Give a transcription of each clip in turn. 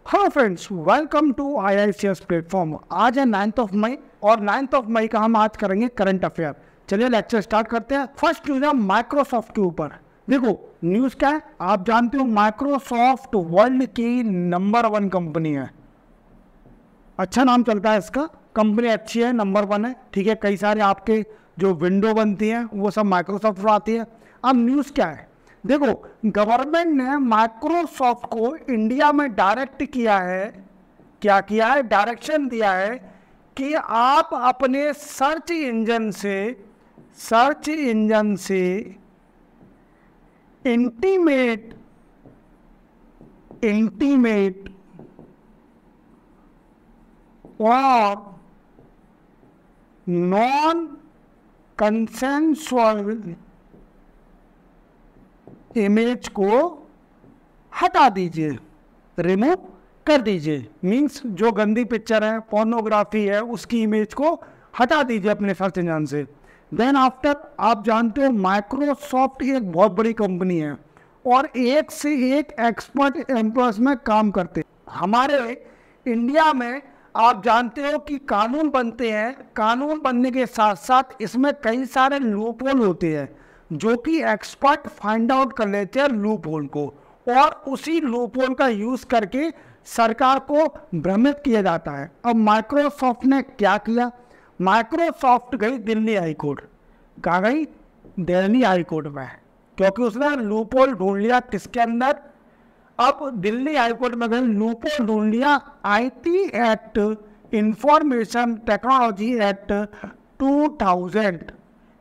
Hello friends, welcome to IICS platform. आज है 9th of May और 9th ऑफ मई का हम आज करेंगे करंट अफेयर। चलिए लेक्चर स्टार्ट करते हैं। फर्स्ट न्यूज़ है माइक्रोसॉफ्ट के ऊपर। देखो न्यूज़ क्या है, आप जानते हो माइक्रोसॉफ्ट वर्ल्ड की नंबर 1 कंपनी है। अच्छा नाम चलता है इसका, कंपनी अच्छी है, नंबर 1 है। ठीक है, कई सारे आपके जो विंडो बनती हैं वो सब माइक्रोसॉफ्ट पर आती है। अब न्यूज़ क्या है, देखो गवर्नमेंट ने माइक्रोसॉफ्ट को इंडिया में डायरेक्ट किया है, क्या किया है, डायरेक्शन दिया है कि आप अपने सर्च इंजन से इंटीमेट और नॉन कंसेंसुअल इमेज को हटा दीजिए, रिमूव कर दीजिए। मीन्स जो गंदी पिक्चर है, पोर्नोग्राफी है, उसकी इमेज को हटा दीजिए अपने सर्च इंजन से। देन आफ्टर आप जानते हो माइक्रोसॉफ्ट एक बहुत बड़ी कंपनी है और एक से एक एक्सपर्ट एम्प्लॉयज में काम करते हैं। हमारे इंडिया में आप जानते हो कि कानून बनते हैं, कानून बनने के साथ साथ इसमें कई सारे लूपहोल होते हैं जो कि एक्सपर्ट फाइंड आउट कर लेते हैं लूप होल को, और उसी लूप होल का यूज करके सरकार को भ्रमित किया जाता है। अब माइक्रोसॉफ्ट ने क्या किया, माइक्रोसॉफ्ट गई दिल्ली हाई कोर्ट। कहाँ गई? दिल्ली हाई कोर्ट में, क्योंकि उसने लूप होल ढूंढ लिया। किसके अंदर? अब दिल्ली हाई कोर्ट में गई, लूप होल ढूंढ लिया IT act, information technology act 2000।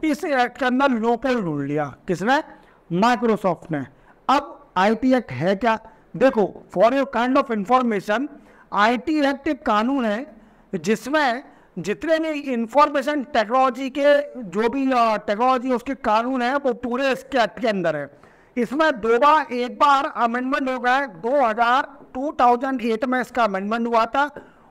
इस एक्ट के अंदर लोकल ढूंढ लिया। किसने? माइक्रोसॉफ्ट ने। अब IT एक्ट है क्या? देखो for your kind of information, IT act एक कानून है जिसमें जितने भी इंफॉर्मेशन टेक्नोलॉजी के जो भी टेक्नोलॉजी उसके कानून है वो पूरे इसके एक्ट के अंदर है। इसमें एक बार अमेंडमेंट हो गया है। 2008 में इसका अमेंडमेंट हुआ था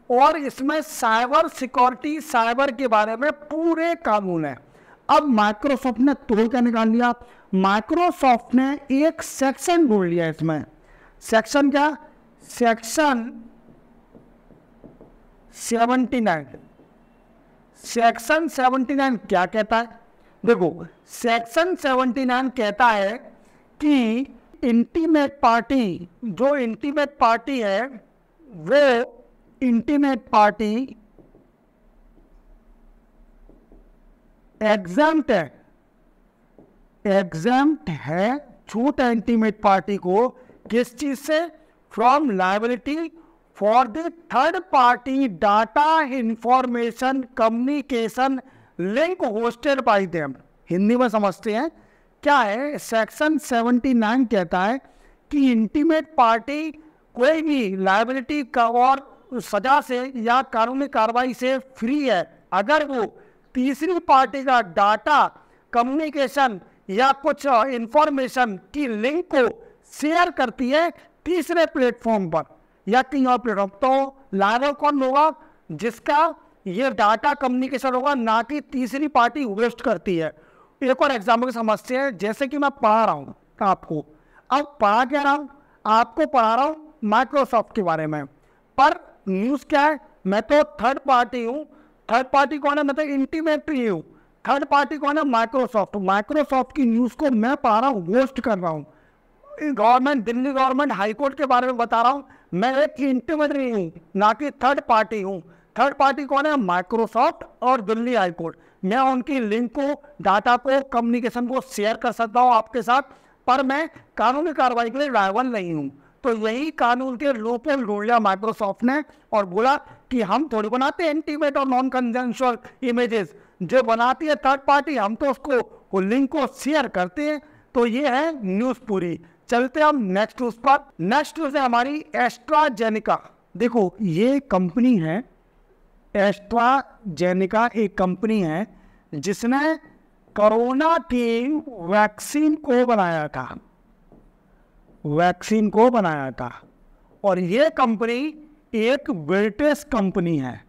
और इसमें साइबर सिक्योरिटी, साइबर के बारे में पूरे कानून है। अब माइक्रोसॉफ्ट ने तोड़ क्या निकाल लिया, माइक्रोसॉफ्ट ने एक सेक्शन ढूंढ लिया इसमें। सेक्शन क्या? सेक्शन 79। सेक्शन 79 क्या कहता है? देखो सेक्शन 79 कहता है कि इंटीमेट पार्टी, जो इंटीमेट पार्टी है वो इंटीमेट पार्टी एग्जाम्प्ट है, छूट है इंटीमेट पार्टी को। किस चीज से? From liability for the third party data information communication link hosted by them. Hindi में समझते हैं क्या है। सेक्शन 79 कहता है कि इंटीमेट पार्टी कोई भी लायबिलिटी का और सजा से या कानूनी कार्रवाई से फ्री है अगर वो तीसरी पार्टी का डाटा, कम्युनिकेशन या कुछ इंफॉर्मेशन की लिंक को शेयर करती है तीसरे प्लेटफॉर्म पर या कहीं और प्लेटफॉर्म। तो लायबल कौन होगा? जिसका ये डाटा कम्युनिकेशन होगा, ना कि तीसरी पार्टी वेस्ट करती है। एक और एग्जाम्पल समझते हैं। जैसे कि मैं पढ़ा रहा हूँ आपको, अब पढ़ा क्या रहा हूँ? आपको पढ़ा रहा हूँ माइक्रोसॉफ्ट के बारे में, पर न्यूज़ क्या है, मैं तो थर्ड पार्टी हूँ। थर्ड पार्टी कौन है? मैं तो इंटीमेटरी हूँ। थर्ड पार्टी कौन है? माइक्रोसॉफ्ट। माइक्रोसॉफ्ट की न्यूज़ को मैं पढ़ा रहा हूँ, होस्ट कर रहा हूँ। Government, Delhi government high court के बारे में बता रहा हूँ। मैं एक इंटीमेटरी हूँ, ना कि थर्ड पार्टी हूँ। थर्ड पार्टी कौन है? माइक्रोसॉफ्ट और दिल्ली हाई कोर्ट। मैं उनकी लिंक को, डाटा को, कम्युनिकेशन को शेयर कर सकता हूँ आपके साथ, पर मैं कानूनी कार्रवाई के लिए लायबल नहीं हूँ। तो यही कानून के लूपहोल ढूंढ लिया माइक्रोसॉफ्ट ने और बोला कि हम थोड़ी बनाते हैं इंटीमेट और नॉन कंसेंसुअल इमेजेस, जो बनाती है थर्ड पार्टी, हम तो उसको लिंक को शेयर करते हैं। तो ये है न्यूज़ पूरी। चलते हम नेक्स्ट न्यूज़ पर। नेक्स्ट न्यूज़ है हमारी एस्ट्राजेनिका। देखो ये कंपनी है एस्ट्राजेनिका, एक कंपनी है जिसने कोरोना की वैक्सीन को बनाया था और ये कंपनी एक ब्रिटिश कंपनी है।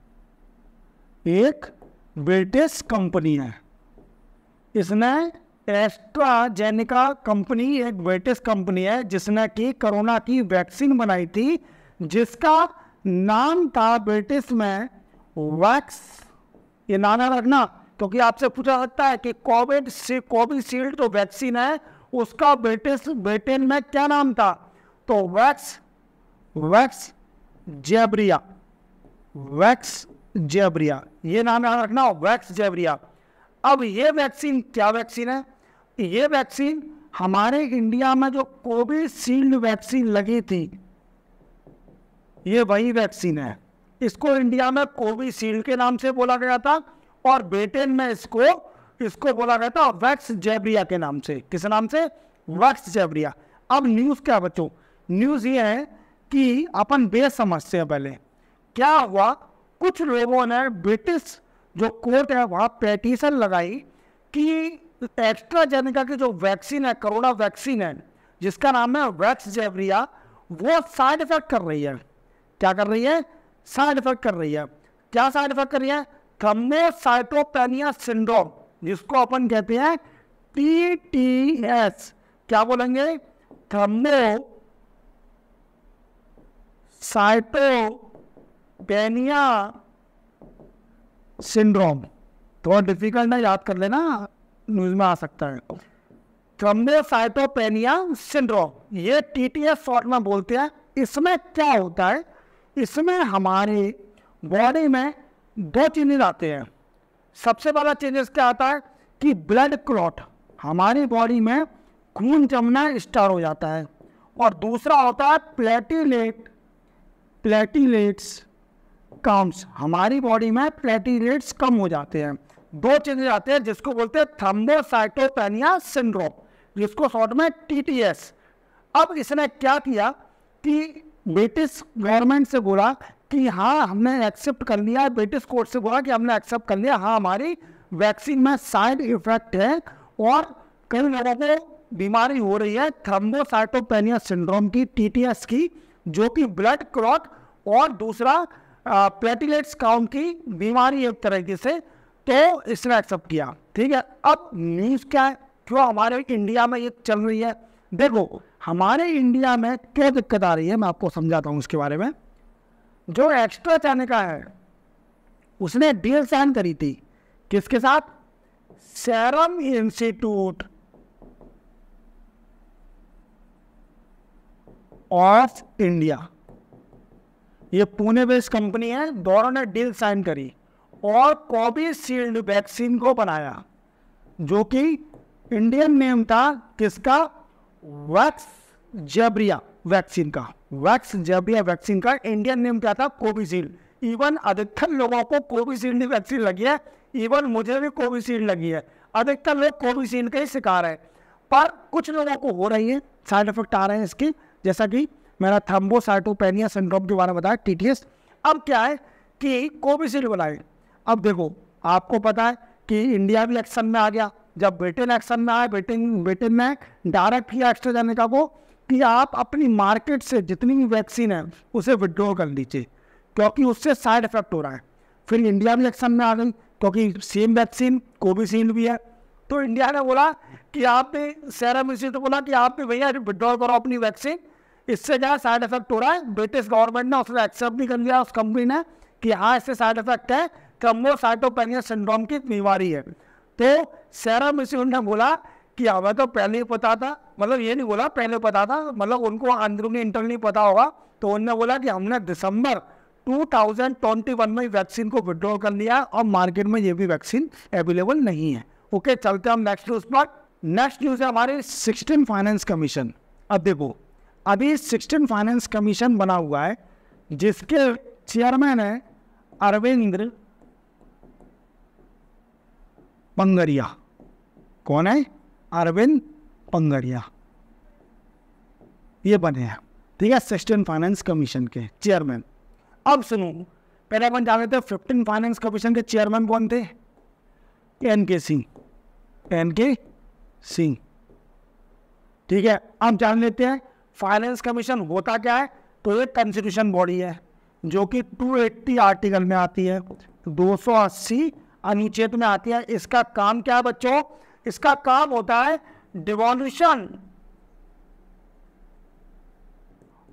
इसने एस्ट्राजेनिका कंपनी एक ब्रिटिश कंपनी है जिसने कि कोरोना की वैक्सीन बनाई थी, जिसका नाम था ब्रिटिश में वैक्स, ये नाम याद रखना क्योंकि आपसे पूछा सकता है कि कोविशील्ड जो वैक्सीन है उसका ब्रिटेन में क्या नाम था, तो वैक्स जेब्रिया, ये नाम याद रखना, वैक्स जेब्रिया। अब ये वैक्सीन क्या वैक्सीन है, ये वैक्सीन हमारे इंडिया में जो कोविशील्ड वैक्सीन लगी थी ये वही वैक्सीन है। इसको इंडिया में कोविशील्ड के नाम से बोला गया था और ब्रिटेन में इसको बोला गया था वैक्स जेब्रिया के नाम से। किस नाम से, वैक्स जेब्रिया। अब न्यूज़ क्या बच्चों, न्यूज़ ये है कि अपन बेस समझते हैं। पहले क्या हुआ, कुछ लोगों ने ब्रिटिश जो कोर्ट है वहाँ पेटिशन लगाई कि एस्ट्राजेनेका की जो वैक्सीन है, कोरोना वैक्सीन है जिसका नाम है वैक्स जेब्रिया, वो साइड इफेक्ट कर रही है। क्या कर रही है, साइड इफेक्ट कर रही है। क्या साइड इफेक्ट कर रही है, थ्रोम्बोसाइटोपेनिया सिंड्रोम, जिसको अपन कहते हैं TTS। क्या बोलेंगे, थ्रोम्बोसाइटोपेनिया सिंड्रोम। थोड़ा डिफिकल्ट है, याद कर लेना, न्यूज में आ सकता है। थ्रोम्बोसाइटोपेनिया सिंड्रोम, ये TTS शॉर्ट में बोलते हैं। इसमें क्या होता है, इसमें हमारे बॉडी में दो चेंजेस आते हैं। सबसे पहला चेंजेस क्या आता है कि ब्लड क्लॉट, हमारी बॉडी में खून जमना स्टार्ट हो जाता है, और दूसरा होता है प्लेटिलेट्स काउंट्स, हमारी बॉडी में प्लेटिलेट्स कम हो जाते हैं। दो चेंजेस आते हैं जिसको बोलते हैं थ्रोम्बोसाइटोपेनिया सिंड्रोम, जिसको शॉर्ट में TTS। अब इसने क्या किया कि ब्रिटिश गवर्नमेंट से बोला कि हाँ हमने एक्सेप्ट कर लिया, ब्रिटिश कोर्ट से बोला कि हमने एक्सेप्ट कर लिया, हाँ हमारी वैक्सीन में साइड इफेक्ट है और कई लोगों को बीमारी हो रही है थ्रोम्बोसाइटोपेनिया सिंड्रोम की, TTS की, जो कि ब्लड क्लॉट और दूसरा प्लेटिलेट्स काउंट की बीमारी एक तरीके से, तो इसने एक्सेप्ट किया। ठीक है, अब न्यूज़ क्या है, क्यों हमारे इंडिया में ये चल रही है। देखो हमारे इंडिया में क्या दिक्कत आ रही है, मैं आपको समझाता हूँ उसके बारे में। जो एस्ट्राजेनेका है उसने डील साइन करी थी किसके साथ, सेरम इंस्टीट्यूट ऑफ इंडिया, ये पुणे बेस्ड कंपनी है, दोनों ने डील साइन करी और कोविशील्ड वैक्सीन को बनाया, जो कि इंडियन नेम था किसका, वैक्स जेब्रिया वैक्सीन का। वैक्स जेब्रिया वैक्सीन का इंडियन नेम क्या था, कोविशील्ड। इवन अधिकतर लोगों को कोविशील्ड वैक्सीन लगी है, इवन मुझे भी कोविशील्ड लगी है। अधिकतर लोग कोविशील्ड के ही शिकार है, पर कुछ लोगों को हो रही है, साइड इफेक्ट आ रहे हैं इसके, जैसा कि मैंने थ्रोम्बोसाइटोपेनिया सिंड्रोम के बारे में बताया, TTS। अब क्या है कि कोविशील्ड बनाए। अब देखो आपको पता है कि इंडिया भी एक्शन में आ गया। जब ब्रिटेन एक्शन में आया, ब्रिटेन ने डायरेक्ट किया एस्ट्राजेनेका को कि आप अपनी मार्केट से जितनी भी वैक्सीन है उसे विड्रॉ कर लीजिए, क्योंकि उससे साइड इफेक्ट हो रहा है। फिर इंडिया भी एक्शन में आ गई, क्योंकि सेम वैक्सीन कोविशील्ड भी है। तो इंडिया ने बोला कि आपने, सेरम इंस्टीट्यूट बोला कि आप भी भैया विड्रॉ करो अपनी वैक्सीन, इससे क्या साइड इफेक्ट हो रहा है। ब्रिटिश गवर्नमेंट ने उसने एक्सेप्ट भी कर लिया, उस कंपनी ने, कि हाँ इससे साइड इफेक्ट है, थ्रोम्बोसाइटोपेनिया सिंड्रोम की बीमारी है। तो सेरम इंस्टीट्यूट ने बोला कि हमें तो पहले ही पता था, मतलब ये नहीं बोला पहले पता था, मतलब उनको अंदरूनी इंटरनली पता होगा, तो उन्होंने बोला कि हमने दिसंबर 2021 में वैक्सीन को विड्रॉ कर लिया और मार्केट में ये भी वैक्सीन अवेलेबल नहीं है। ओके, चलते हम नेक्स्ट न्यूज़ पर। नेक्स्ट न्यूज़ है हमारी 16 फाइनेंस कमीशन। अब देखो अभी 16 फाइनेंस कमीशन बना हुआ है, जिसके चेयरमैन है अरविंद पंगरिया। कौन है, अरविंद पंगरिया, ये बने हैं, ठीक है, 16 फाइनेंस कमीशन के चेयरमैन। अब सुनो, पहले अपन जान लेते हैं 15 फाइनेंस कमीशन के चेयरमैन कौन थे, NK सिंह। ठीक है, अब जान लेते हैं फाइनेंस कमीशन होता क्या है। तो ये कॉन्स्टिट्यूशन बॉडी है जो कि 280 आर्टिकल में आती है, 280 अनुच्छेद में आती है। इसका काम क्या है बच्चों, इसका काम होता है डिवॉल्यूशन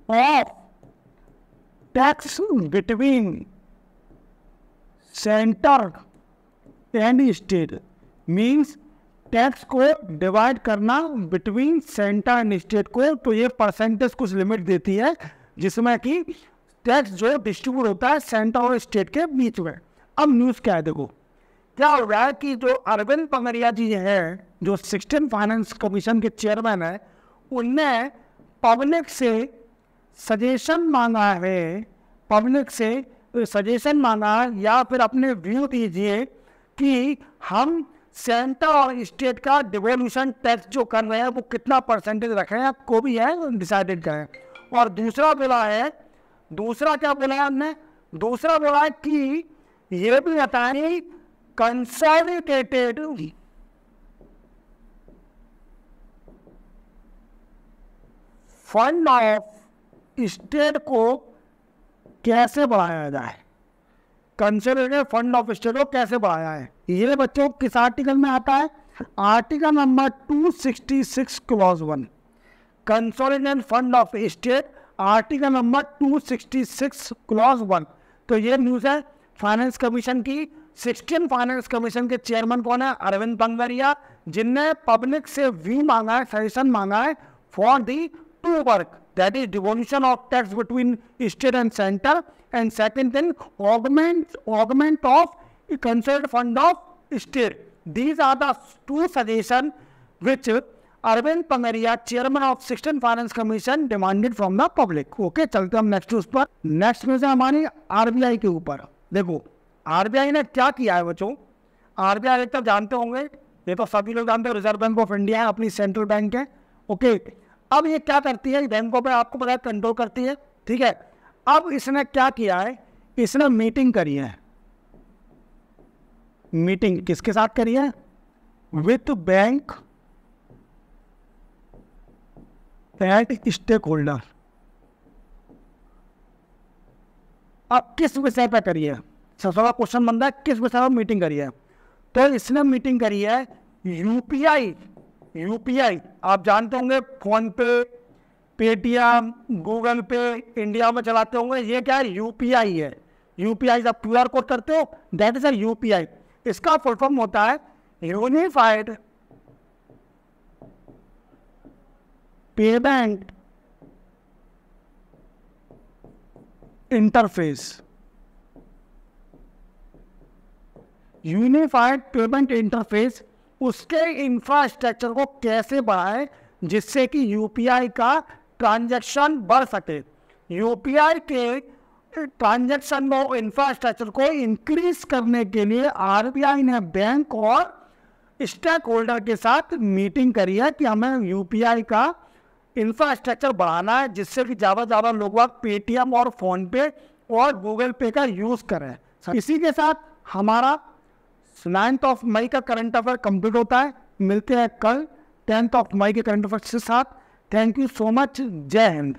of tax between centre and state means tax को डिवाइड करना बिटवीन सेंटर एंड स्टेट को। तो ये परसेंटेज कुछ लिमिट देती है जिसमें कि टैक्स जो है डिस्ट्रीब्यूट होता है सेंटर और स्टेट के बीच में। अब न्यूज़ क्या है, देखो क्या हो रहा है कि जो अरविंद पंगरिया जी हैं जो 16 फाइनेंस कमीशन के चेयरमैन है, उनने पब्लिक से सजेशन मांगा है, पब्लिक से सजेशन मांगा या फिर अपने व्यू दीजिए कि हम सेंटर और स्टेट का डिवोल्यूशन टैक्स जो कर रहे हैं वो कितना परसेंटेज रख रहे हैं, को भी है डिसाइडेड करें। और दूसरा बोला है, दूसरा क्या बोला है हमने, दूसरा बोला है कि ये भी बताएं कंसोलिडेटेड फंड ऑफ स्टेट को कैसे बढ़ाया जाए, कंसोलिडेटेड फंड ऑफ स्टेट को कैसे बढ़ाया है। ये बच्चों किस आर्टिकल में आता है, article number 266 clause 1, consolidated fund of state article number 266 clause 1। तो ये न्यूज़ है फाइनेंस कमीशन की। 16 फाइनेंस कमीशन के चेयरमैन कौन है, अरविंद पंगरिया, जिनने पब्लिक से व्यू मांगा है, सजेशन मांगा है for the to work, that is devolution of tax between state and center, and second thing augment of consolidated fund of state. These are the two suggestions which Arvind Pangaria, chairman of 16 finance commission, demanded from the public. Okay, चलते हम next उस पर। Next में से हमारी RBI के ऊपर देखो आरबीआई ने क्या किया है बच्चों। आरबीआई एक तो जानते होंगे, ये तो सभी लोग जानते हैं, रिजर्व बैंक ऑफ इंडिया है, अपनी सेंट्रल बैंक है। ओके, अब ये क्या करती है, बैंकों पे आपको पता है कंट्रोल करती है, ठीक है। अब इसने क्या किया है, इसने मीटिंग करी है। मीटिंग किसके साथ करी है, with bank and stakeholder. अब किस विषय पे करी है, सबसे बड़ा क्वेश्चन बनता है किस विषय पर मीटिंग करी है। तो इसने मीटिंग करी है यूपीआई आप जानते होंगे, फोन पे, पेटीएम, गूगल पे इंडिया में चलाते होंगे, ये क्या है, यूपीआई है। यूपीआई जब क्यूआर कोड करते हो दैट इज अ यूपीआई। इसका फुल फॉर्म होता है unified payment interface. Unified payment interface उसके इंफ्रास्ट्रक्चर को कैसे बढ़ाए जिससे कि यूपीआई का ट्रांजैक्शन बढ़ सके। यूपीआई के ट्रांजैक्शन को, इंफ्रास्ट्रक्चर को इंक्रीज करने के लिए आरबीआई ने बैंक और स्टेक होल्डर के साथ मीटिंग करी है कि हमें यूपीआई का इंफ्रास्ट्रक्चर बढ़ाना है जिससे कि ज़्यादा लोग पेटीएम और फ़ोन पे और गूगल पे का यूज़ करें। इसी के साथ हमारा 9 मई का करंट अफेयर कंप्लीट होता है। मिलते हैं कल 10 मई के करंट अफेयर के साथ। Thank you so much. जय हिंद।